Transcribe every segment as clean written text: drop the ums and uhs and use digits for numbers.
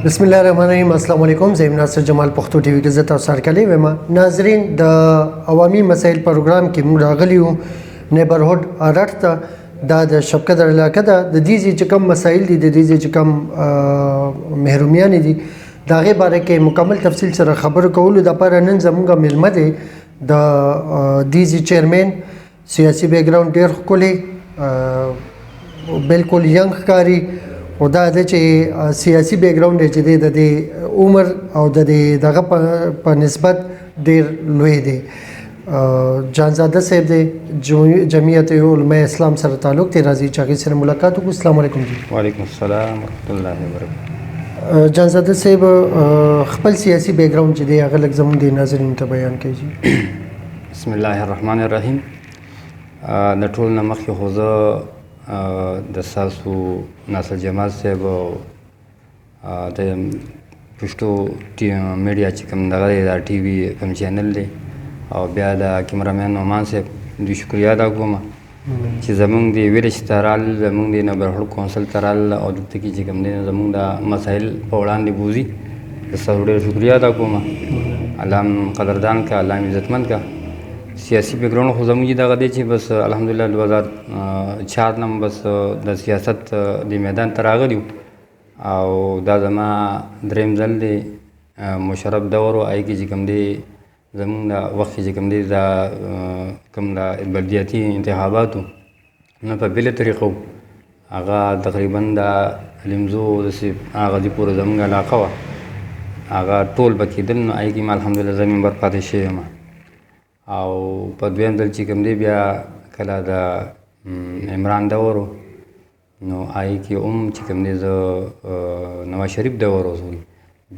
بسم الله الرحمن الرحیم. السلام علیکم. زه ناصر جمال پښتو ټي وي کې زه تاسو سره کلی وم. ناظرین، د عوامي مسایل پروګرام کې موږ راغلی یو نیبرهوډ الرټ ته. دا د شبکدر علاقه ده. د دې چې کوم مسایل دي، د دې چې کوم محرومیان دي، د هغې باره کې مکمل تفصیل سره خبرو کولو دپاره نن زموږ میلمه دی د دې چیرمین. سیاسي بیک ګراوند ډېر ښکلی، بالکل ینګ ښکاري. او دا د چې سیاسي بیک ګراوند دی چې د دې عمر او د دغه په نسبت ډېر لوی دی. جانزاده صاحب دی، جمعیت علماء اسلام سره تعلق دی. راځي چې هغې سره ملاقات وکړو. السلام علیکم جی. وعلیکم السلام ورحمۃ اللہ وبرکاتہ. جانزاده صاحب، خپل سیاسي بیک ګراوند چې دی هغه لږ زموږ د ناظرینو ته بیان کړئ جی. بسم الله الرحمن الرحیم. د ټول نه مخکې خو زه د ستاسو ناصر جمال صاحب د پښتو میډیا چې کوم دغه دی، دا ټي وي کوم چینل دی، او بیا د کیمرامین نعمان صاحب دوی شکریه ادا کوم چې زمونږ د ویلج ته رال، زمونږ د نیبرهوډ کونسل ته رال، او دلته کې چې کوم دی زمونږ د مسایل په وړاندې بوځي. زه ستاسو ډېر شکریه ادا کوم. الله م قدردان که، الله م عزتمند که. سیاسي بیک ګراوند خو زموږ دغه دی چې بس الحمدلله 2004 نه بس د سیاست د میدان ته راغلي یو، او دا زما دریم ځل دی. مشرف دور و هغې کې چې کوم دی زمونږ د وخت چې کوم دی دا کوم د بلدیاتي انتخاباتو نه په بېله طریقه و، هغه تقریبا د لیمزو داسې هغه دې پورې زمونږ علاقه وه، هغه ټول به کېدل. نو هغې کې ما الحمدلله زه ممبر پاتې شوی یم. او په دویم ځل چې کوم دی بیا کله د عمران دور و، نو هغې کې هم چې کوم دی زه نواز شریف دور و،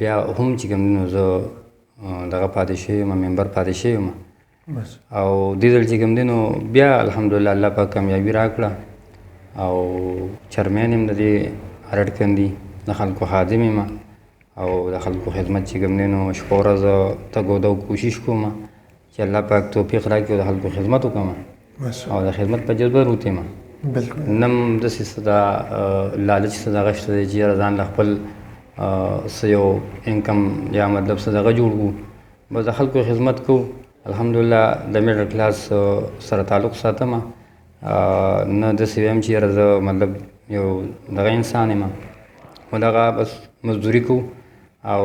بیا هم چې کوم دی نو زه دغه پاتې شوی یم، ممبر پاتې شوی یم. او دې ځل چې کوم دی نو بیا الحمدلله الله پاک کامیابي راکړه، او چیرمین یم د دې الرټ کندي، د خلکو خادم یم، او د خلکو خدمت چې کوم دی نو شپه ورځ تګ او دو کوشش کوم چې الله پاک توفیق راکړي او د خلکو خدمت وکړم، او د خدمت په جذبه روت یم. نم داسې څه د لالچ څه دغه شته دی چې یاره ځان له خپل څه یو انکم یا مطلب څه دغه جوړ کړو، بس د خلکو خدمت کوو. الحمدلله د میډل کلاس سره تعلق ساتم، نه داسې وایم چې یاره زه مطلب یو دغه انسان یم، خو دغه بس مزدوري کوو او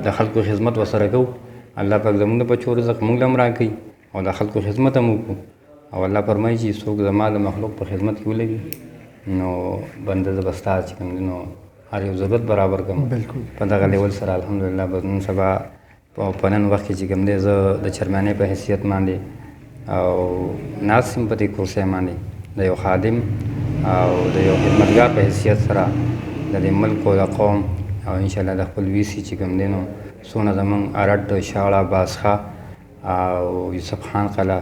د خلکو خدمت ورسره کوو. الله پاک زموږ د بچو رزق موږ له هم راکوي، او د خلکو خدمت هم وکړو. او الله فرمایي چې څوک زما د مخلوق په خدمت کې ولګي، نو بنده زه به ستا چې کوم دی نو هر یو ضرورت برابر کړم. په دغه لیول سره الحمدلله به نن سبا په نن وخت کې چې کوم دی زه د چیرمنۍ په حیثیت باندې او ناست یم په دې کرسۍ باندې د یو خادم او د یو خدمتګار په حیثیت سره د دې ملک او د قوم، او انشاءالله د خپل وي سي چې کوم دی نو څونه زمونږ الرټ، شاړه، باسخه او یوسف خان قلعه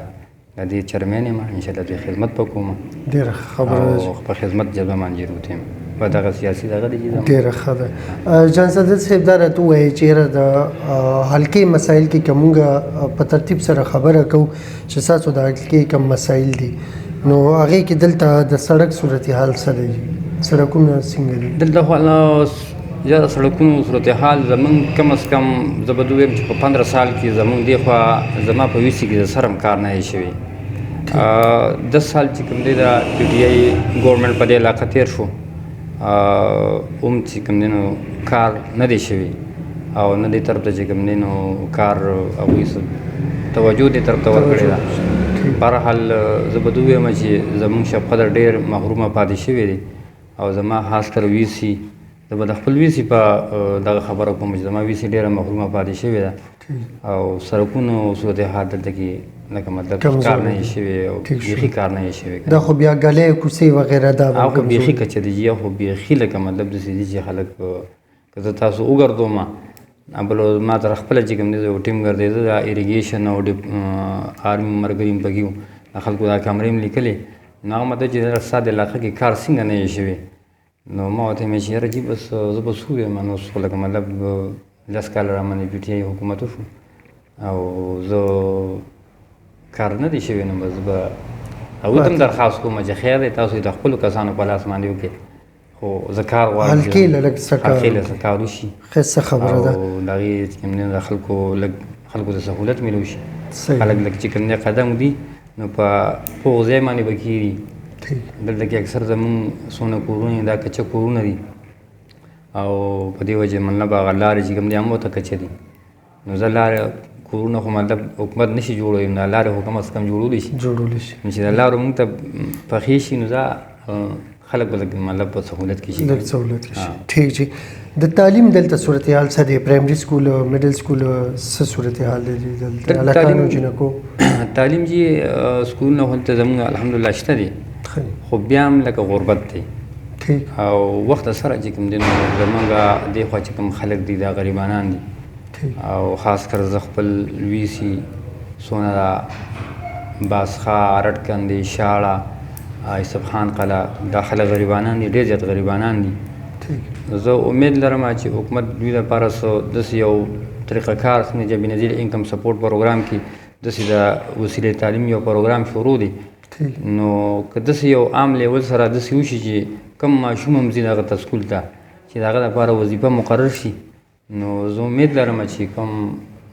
د دې چیرمین یم. انشاءالله دوی خدمت به کوم، ډېره خبره ده، او په خدمت جذبه باندې روت یم. په دغه سیاسي دغه دی چې ډېره ښه ده. جانزاده صاحب، دا راته ووایئ چې یاره د حلقې مسایل کې که موږ په ترتیب سره خبره کوو چې ستاسو د حلقې کوم مسایل دي، نو هغې کې دلته د سړک صورتحال څه دی؟ سړکونه څنګه دي دلته؟ خو یا د سړکونو صورتحال زمونږ کم از کم زه به ووایم چې په 15 سال کې زمونږ دې خوا زما په وي سي کې د سر هم کار نه دی شوی. 10 سال چې کوم دی د پي ټي آی ګورنمنټ په دې علاقه تېر شو، هم چې کوم دی نو کار نه دی شوی، او نه دې طرف ته چې کوم دی نو کار هغوی توجه دې طرف ته ورکړې ده. بهرحال زه به ووایم چې زمونږ شبقدر ډېر محرومه پاتې شوی دی، او زما خاص کر وي سي، زه به د خپل وي سي په دغه خبره کوم چې زما وي سي ډېره محرومه پاتې شوې ده، او سړکونو صورتحال دلته کې لکه مطلب کار نه یې شوی، او بیخي کار نه یې شوی. دا خو بیا ګلۍ کوڅې وغیره دا هغه خو بیخي کچه دی، یا خو بیخي لکه مطلب داسې دي چې خلک که زه تاسو وګرځوم، بل ما سره خپله چې کوم دی یو ټیم ګرځېده د اریګیشن او آرمي ملګري هم پکې وو، د خلکو دا کمرې هم لیکلې. نو هغه مطلب چې ستا د علاقه کې کار څنګه نه یې شوی؟ نو ما ورته ویل چې یاره جي بس زه به څه ووایم، نو لکه مطلب 10 کاله راباندې پي ټي آی حکومت وشو، او زه کار نه دی شوی، نو بس به هغوی ته هم درخواست کوم چې خیر دی تاسو د خپلو کسانو په لاس باندې وکړئ، خو زه کار غواړم هلکې له لږ څه کار هلکې له څه کار وشي ښه خبره ده. او د هغې چې کوم دی د خلکو ته سهولت میلو شي. صحیح. خلک لږ چې کوم دی قدم ږدي نو په پوخ ځای باندې به کېږي. دلته کې اکثر زمونږ څونه کورونه دا کچه کورونه دي او په دې وجه مطلب هغه لارې چې کوم دي هم ورته کچه دي. نو زه لارې کورونه خو مطلب حکومت نشي جوړوي، نو لارې خو کم از کم جوړولی شي نو چې دا لارو مونږ ته پخې شي نو دا خلک به مطلب په سهولت کې شي. لږ سهولت کې شي. ٹھیک جی. د تعلیم دلته صورتحال څه دی؟ پرایمري سکول میډل سکول څه صورتحال دی دلته هلکانو جنکو؟ تعلیم جی سکولونه خو دلته زموږ الحمدلله شته دي خو بیا هم لکه غربت دی او وخت سره چې کوم دی نو زمونږ دې خوا چې کوم خلک دي دا غریبانان دي او خاص کر زه خپل لویسي څونه دا باسخا رټکندې شاړه یوسف خان قلعه دا خلک غریبانان دي، ډېر زیات غریبانان دي. زه امید لرم چې حکومت دوی لپاره داسې یو طریقه کار څنګه چې بېنظیر انکم سپورټ پروګرام کې داسې د وسیلې تعلیم یو پروګرام شروع دی نو که داسې یو عام لیول سره داسې وشي چې کم ماشوم هم ځي دغه ته سکول ته چې د هغه لپاره وظیفه مقرر شي نو زه امید لرم چې کوم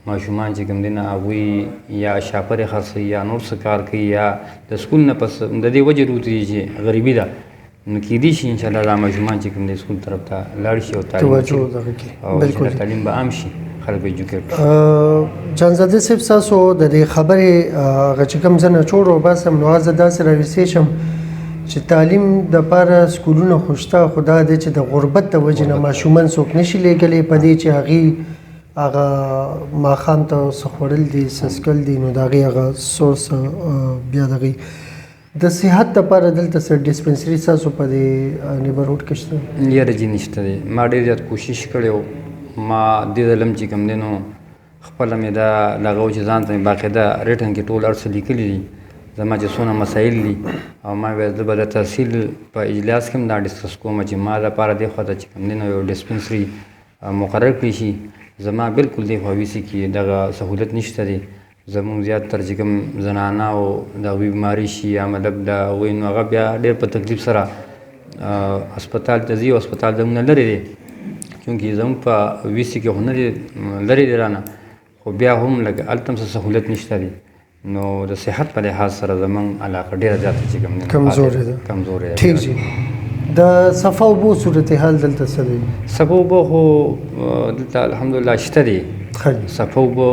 ماشومان چې کوم دي نه هغوی یا شاپرې خرڅوي یا نور څه کار کوي یا د سکول نه پس د دې وجې روتې چې غریبي ده نو کیدای شي انشاءالله دا ماشومان چې کوم دی سکول طرف ته لاړ شي او تعلیم به عام شي، خلک به ایجوکیټ. جانزاده صاحب ستاسو د دې خبرې هغه چې کوم زه نچوړ وباسم نو زه داسې راویستی شم چې تعلیم دپاره سکولونه خو شته خو دا دی چې د غربت د وجې نه ماشومان څوک نشي لیږلی په دې چې هغې هغه ماښام ته څه خوړل دي څه څښل دي نو د هغې هغه سورس بیا د هغې د صحت دپاره دلته څه ډسپنسري ستاسو په دې نیبرهوډ کې شته؟ یاره جي نشته دی. ما ډېر زیات کوشش کړی و ما دې ځلم چې کوم دی نو خپله مې دا دغه و چې ځان ته مې باقاعده ریټن کې ټول هر څه لیکلي دي زما چې څونه مسایل دي او ما ویل زه به د تحصیل په اجلاس کې هم دا ډسکس کوم چې ما دپاره دې خوا ته چې کوم دی نو یو ډسپنسري مقرر کړي شي. زما بالکل دې خوا ویسي کې دغه سهولت نشته دی. زمونږ زیاتتر چې کوم زنانه او د هغوی بیماري شي یا مطلب د هغوی نو هغه بیا ډېر په تکلیف سره هسپتال ته ځي او هسپتال زموږ نه لرې دی چونکې زموږ په ویسي کې خو نه دی لرې دی رانه خو بیا هم لکه هلته هم څه سهولت نشته دی نو د صحت په لحاظ سره زموږ علاقه ډېره زیاته چې کوم کمزورې ده. ټیک جي. د صفا اوبو صورتحال دلته څه دی؟ صفا اوبه خو دلته الحمدلله شته دی. صفا اوبه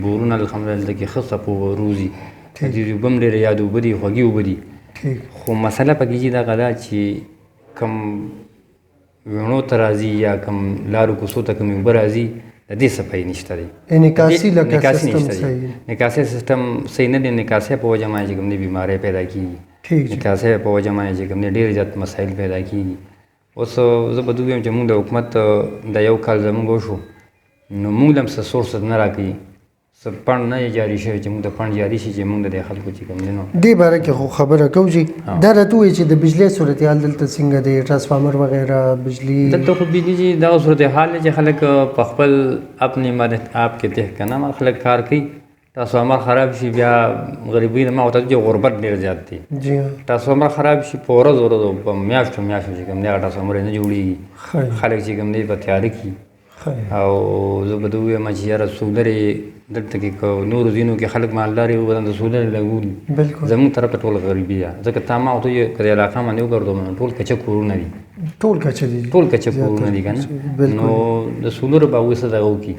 بورونه الحمدلله دلته کې ښه صفا اوبه روزي دې اوبه هم ډېرې یاد اوبه دي خوږې اوبه دي خو مسله پکې چې دغه ده چې کوم ویڼو ته راځي یا کوم لارو کوڅو ته کومې اوبه راځي د دې صفایي نشته دی. نکاسي سیستم صحیح نه دی. نکاسۍ په وجه باندې چې کوم دی بیمارۍ پیدا کېږي نکاسۍ په وجه باندې چې کوم دی ډېر زیات مسایل پیدا کېږي. اوس زه به دوی وایم چې موږ د حکومت د یو کال زموږ وشو نو موږ هم څه سورس نه راکوي څه پڼ نه جاري شوی چې موږ ته پڼ جاري شي چې موږ د دې خلکو چې کوم دی نو دې باره کې خو خبره کوو جي. دا راته ووایي چې د بجلۍ صورتحال دلته څنګه دی؟ ټرانسفارمر وغیره بجلي دلته خو بجلي جي دغه صورتحال دی چې خلک په خپل اپنې مدد آپ کې تح که نه خلک کار کوي ټرانسفارمر خراب شي بیا غریبۍ نه ما ورته چې غربت ډېر زیات دی. ټرانسفارمر خراب شي په ورځ په میاشتو چې کوم دی هغه ټرانسفارمر نه جوړېږي خلک چې کوم دی په تیاره کړي او زه به ده ووایم چې یاره سولرې دلته کې که نورو ځینو کې خلک مالدار وي بدن د سولرې لګولي زموږ طرف ته ټول غریبي ده ځکه تا ما ورته وویل که د علاقه باندې وګرځوم ټول کچه کورونه دي ټول کچه کورونه دي که نه نو د سولرو به هغوی څه دغه وکړي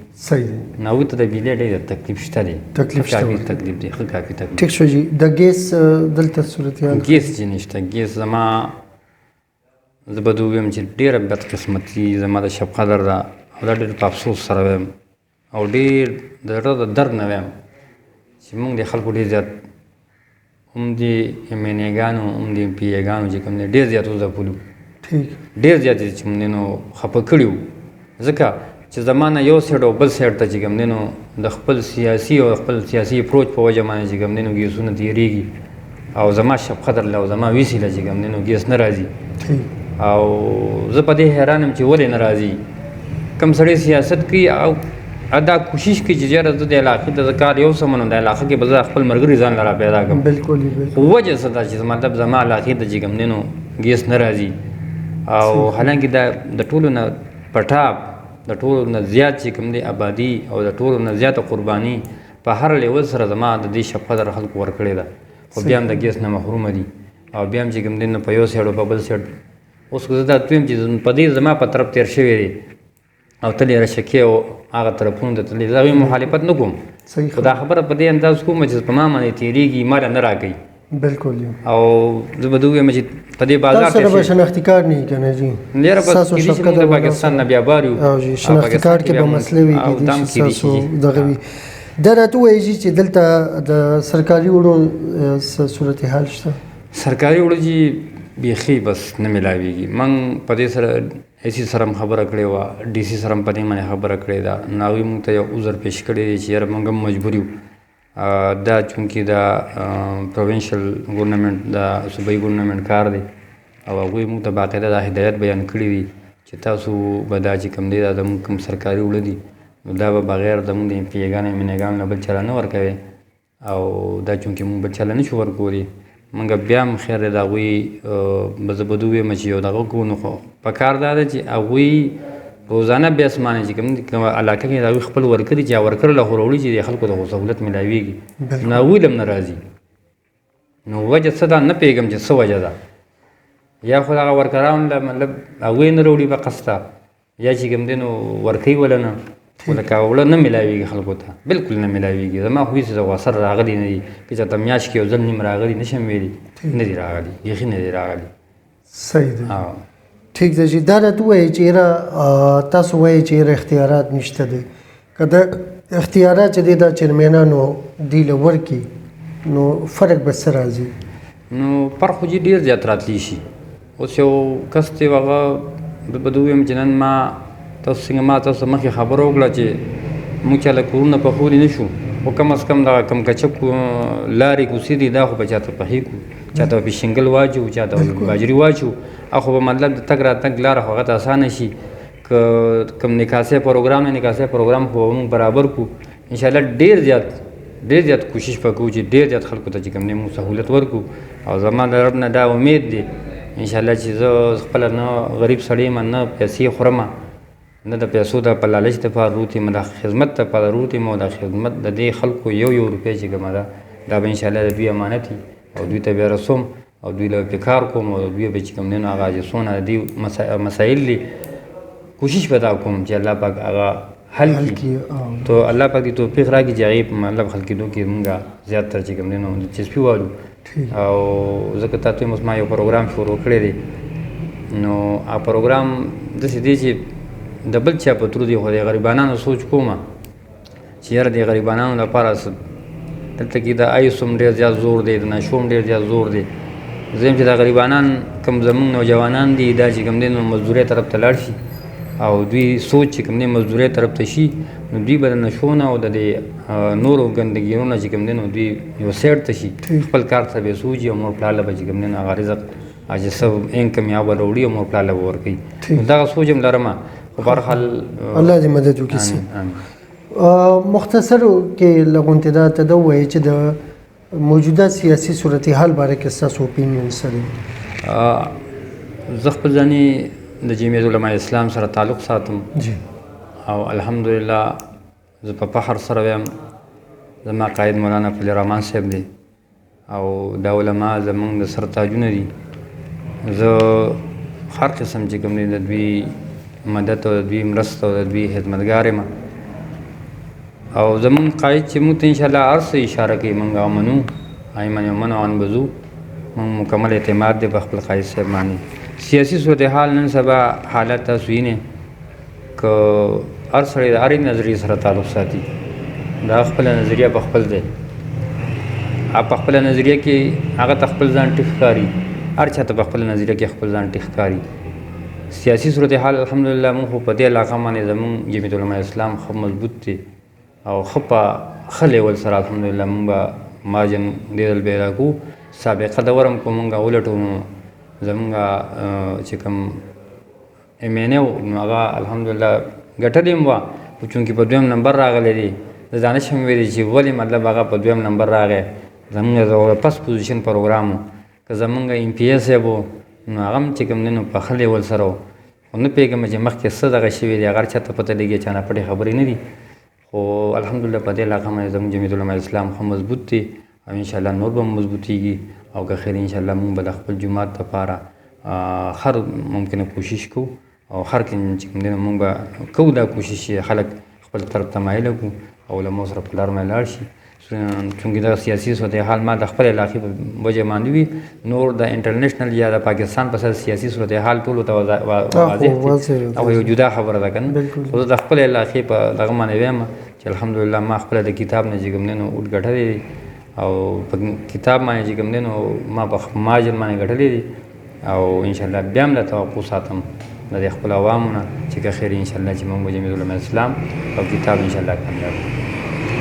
نو هغوی ته د بجلۍ ډېر تکلیف شته دی تکلیف دی ښه کافي تکلیف. ټیک شو جي. د ګیس دلته صورتحال ګیس چې نشته ګیس زما زه به ده ووایم چې ډېره بدقسمتي زما د شب قدر ده او دا ډېر په افسوس سره وایم او ډېر د زړه د درد نه وایم چې موږ د خلکو ډېر زیات هم د ایم این اې ګانو هم د ایم پي اې ګانو چې کوم دی ډېر زیات وځپلو ډېر زیات چې کوم دی نو خفه کړي وو ځکه چې زما نه یو سایډ او بل سایډ ته چې کوم دی نو د خپل سیاسي او خپل سیاسي اپروچ په وجه باندې چې کوم دی نو ګیسونه تېرېږي او زما شب قدر له او زما ویسي له چې کوم دی نو ګیس نه راځي او زه په دې حیران یم چې ولې نه راځي. کم سړی سیاست کوي او دا کوشش کوي چې یاره زه د علاقې د کار یو څه منم د علاقه کې به زه خپل ملګري ځان لره پیدا کړم خو وجه څه ده چې مطلب زما علاقې ته چې کوم دی نو ګیس نه راځي او حالانکه دا د ټولو نه پټاپ د ټولو نه زیات چې کوم دی آبادي او د ټولو نه زیاته قرباني په هر لیول سره زما د دې شپ قدر خلکو ورکړې ده خو بیا هم د ګیس نه محرومه دي او بیا هم چې کوم دی نو په یو سایډ او په بل سایډ اوس زه دا دویم چې په دې زما په طرف تېر شوی دی او تل یې رشکې او هغه طرفونو ته تللی زه هغوی مخالفت نه کوم خو دا خبره په دې انداز کوم چې په ما باندې تېرېږي ما له نه راکوي بالکل او زه به ده ووایم چې په دې بازار تاسو سره به شناختی کارت نه وي که نه جي لیره بس کېدای شي موږ د پاکستان نه بیا بار یو او جي شناختی کارت کې به مسلې وي او دا هم کېدای شي کېدای شي ستاسو دغه وي دا راته ووایي جي چې دلته د سرکاري وړو څه صورتحال شته سرکاري وړو چې بیخي بس نه میلاویږي موږ په دې سره ایسي سره هم خبره کړې وه ډي سي سره هم په دې باندې خبره کړې ده نو هغوی موږ ته یو عذر پیش کړی دی چې یاره موږ هم مجبور یو دا چونکې دا پروینشل ګورنمنټ دا صوبایي ګورنمنټ کار دی او هغوی موږ ته باقاعده دا هدایت بیان کړي دي چې تاسو به دا چې کوم دی دا زموږ کوم سرکاري وړه دي نو دا به بغیر زموږ د امپیګانو امینګانو نه بل چاله نه ورکوي او دا چونکې موږ بل چاله نشو ورکولی موږ بیا هم خیر دی د هغوی به زه به ده ووایم چې یو دغه کوو نو خو پکار دا ده چې هغوی روزانه بیا اسمانه چې کوم علاقه کې د هغوی خپل ورکړي چې ورکړله خو راوړي چې د خلکو د سهولت میلاویږي نو هغوی له هم نه راځي نو وجه څه ده نه پوهېږم چې څه وجه ده یا خو دغه ورکران له مطلب هغوی نه راوړي په قصده یا چې کوم دی نو ورکوي وله نه خو لکه وړه نه میلاویږي خلکو ته بالکل نه میلاویږي زما خو هېڅ غوسر راغلی نه دي که چېرته میاشت کې یو ځل نیم راغلي نشم ویلي نه دي راغلي بیخي نه دي راغلي صحیح دی ٹھیک دی جي دا راته ووایي چې یاره تاسو وایي چې یاره اختیارات نشته دی که دا اختیارات چې دی دا چیرمینانو دوی له ورکړي نو فرق به څه راځي نو فرق خو چې ډېر زیات راتلی شي اوس یو کس دی هغه به ده ووایم چې نن ما تاسو څنګه ما تاسو مخکې خبره وکړه چې موږ چاله کورونه پخولی نه شو خو کم از کم دغه کم کچک لارې کوڅې دي دا خو به چاته پخې کړو چاته به شینګل واچو چاته به باجري واچو خو به مطلب د تګ راتګ لاره خو هغه ته اسانه شي که کم نکاسۍ پروګرام نه نکاسۍ پروګرام خو به موږ برابر کړو انشاءالله ډېر زیات کوشش به کوو چې ډېر زیات خلکو ته چې کوم دی موږ سهولت ورکړو او زما د رب نه دا امید دی انشاءالله چې زه خپله نه غریب سړی یم نه پیسې خورم نه د پیسو د په لالچ دپاره روت یم د خدمت دپاره روت یم او د خدمت د دې خلکو یو روپۍ چې کومه ده دا به انشاءالله د دوی امانت وي او دوی ته بیا رسوم او دوی له پې کار کوم او دوی به چې کوم دی نو هغه چې څونه د دې مسایل دي کوشش به دا کوم چې الله پاک هغه حل کړي تو الله پاک دې توفیق راکړي چې هغې په مطلب حل کېدو کې مونږ زیات تر چې کوم دی نو دلچسپي والو او ځکه تا ته ما یو پروګرام شروع کړی دی نو هغه پروګرام داسې دی چې د بل چا په ترو دی خو د غریبانانو سوچ کومه چې یاره د غریبانانو لپاره دلته کې د آیس هم ډېر زیات زور دی د نشو هم ډېر زیات زور دی زه یم چې دا غریبانان کوم زموږ نوجوانان دي دا چې کوم دی نو مزدورۍ طرف ته لاړ شي او دوی سوچ چې کوم دی مزدورۍ طرف ته شي نو دوی به د نشو نه او د دې نورو ګندګیو نه چې کوم دی نو دوی یو سایډ ته شي خپل کار ته به سوچي او مور پلار له به چې کوم دی نو هغه رزق چې څه انکم یا به راوړي او مور پلار له به ورکوي نو دغه سوچ هم لرم خو په هر حال الله دې مدد وکړي مختصرو کې لغونتې دا ته ده ووایي چې د موجوده سیاسي صورتحال باره کې ستاسو اپینین څه دی زه خپل ځاني د جمعیت علماء اسلام سره تعلق ساتم او الحمدلله زه په فخر سره وایم زما قائد مولانا فضل الرحمن صاحب دی او دا علما زموږ د سر تاجونه دي زه هر قسم چې کوم دی د دوی مدد او د دوی مرسته او د دوی خدمتګار یم او زموږ قائد چې موږ ته انشاءالله هر څه اشاره کوي موږ هغه منو ایمن یمن عن بزو موږ مکمل اعتماد دی په خپل قائد صاحب باندې سیاسي صورتحال نن سبا حالت تاسو وینئ که هر سړی د هرې نظریې سره تعلق ساتي دا خپله نظریه په خپل دی په خپله نظریه کې هغه ته خپل ځان ټیک ښکاري هر چا ته په خپله نظریه کې خپل ځان ټیک ښکاري سیاسي صورتحال الحمدلله موږ خو په دې علاقه باندې زموږ جمعیت علماء اسلام ښه مضبوط دی او ښه په ښه لیول سره الحمدلله موږ به مارجن دې ځل بې راکو سابقه دوره هم که موږ ولټو نو زموږ چې کوم ایم این اے و نو هغه الحمدلله ګټلې هم وه خو چونکې په دویم نمبر راغلی دی زه دا نشم ویلی چې ولې مطلب هغه په دویم نمبر راغی زموږ د پس پوزیشن پروګرام و که زموږ ایم پی اے صاحب و نو هغه هم چې کوم دی نو په ښه لیول سره و خو نه پوهېږم چې مخکې څه دغه شوي دي هغه هر چاته پته لګي چا نه پټې خبرې نه دي خو الحمدلله په دې علاقه باندې زموږ جمعیت علماء اسلام ښه مضبوط دي او انشاءالله نور به مضبوطېږي او که خیر انشاءالله موږ به د خپل جومات دپاره هر ممکنه کوشش کوو او هر چې کوم دی نو موږ به کوو دا کوشش چې خلک خپل طرف ته مایله کړو او علماو سره په لار باندې لاړ شي چونکې دغه سیاسي صورتحال ما د خپل علاقې په وجه باندې وي نور د انټرنیشنل یا د پاکستان په سر سیاسي صورتحال ټولو ته واضح دی او یو جدا خبره ده که نه خو زه د خپل علاقې په دغه باندې ویم چې الحمدلله ما خپله د کتاب نه چې کوم دی نو اوټ ګټلی دی او په کتاب باندې چې کوم دی نو ما په ماجر باندې ګټلی دی او انشاءالله بیا هم د توقع ساتم د دې خپل عوامو نه چې که خیر انشاءالله چې موږ به جمعیت علماء اسلام او کتاب انشاءالله کامیاب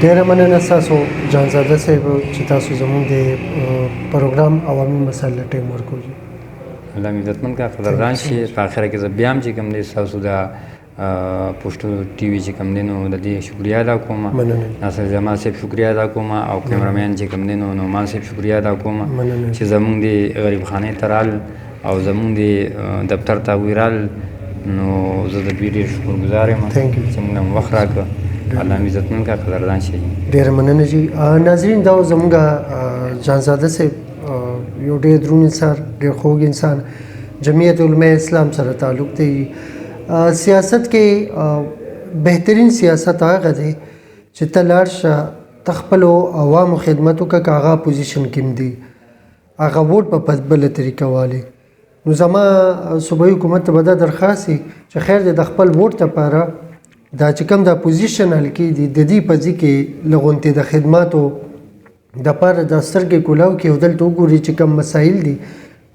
ډېره مننه ستاسو جانزاده صاحب چې تاسو زموږ د پروګرام عوامي مسایل ته ټایم ورکوي الله مې عزتمن کا قدردان شي په آخره کې زه بیا هم چې کوم دی ستاسو د پښتو ټي وي چې کوم دی نو د دې شکریه ادا کوم ناصر جمال صاحب شکریه ادا کوم او کیمرامین چې کوم دی نو نعمان صاحب شکریه ادا کوم چې زموږ د غریب خانې ته رال او زموږ د دفتر ته ویرال نو زه د دوی ډېر شکرګزار یم چې موږ هم وخت راکړه الله مې عزتمن کا قدردان شي ډېره مننه جي ناظرین دا زموږ جانزاده صاحب یو ډېر دروند انسان ډېر خوږ انسان جمعیت علماء اسلام سره تعلق دی سیاست کې بهترین سیاست هغه دی چې ته لاړ شه ته خپلو عوامو خدمت وکړه که هغه اپوزیشن کې هم دي هغه ووټ په بله طریقه والي نو زما صوبایي حکومت ته به دا درخواست وي چې خیر دی د خپل ووټ دپاره دا چې کوم د اپوزیشن حلقې دي د دې په ځای کې لغونتې د خدماتو دپاره د سترګې کولاو کې دلته وګوري چې کوم مسایل دي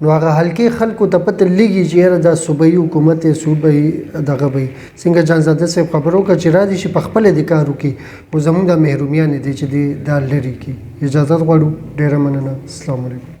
نو هغه حلقې خلکو ته پته لګي چې یاره دا صوبایي حکومت یې صوبایي دغه به څنګه جانزاده صاحب خبرو وکړه چې را دي شي په خپله دې کار وکړي خو زموږ دا محرومیانې دي چې دا لرې کړي اجازت غواړو ډېره مننه السلام علیکم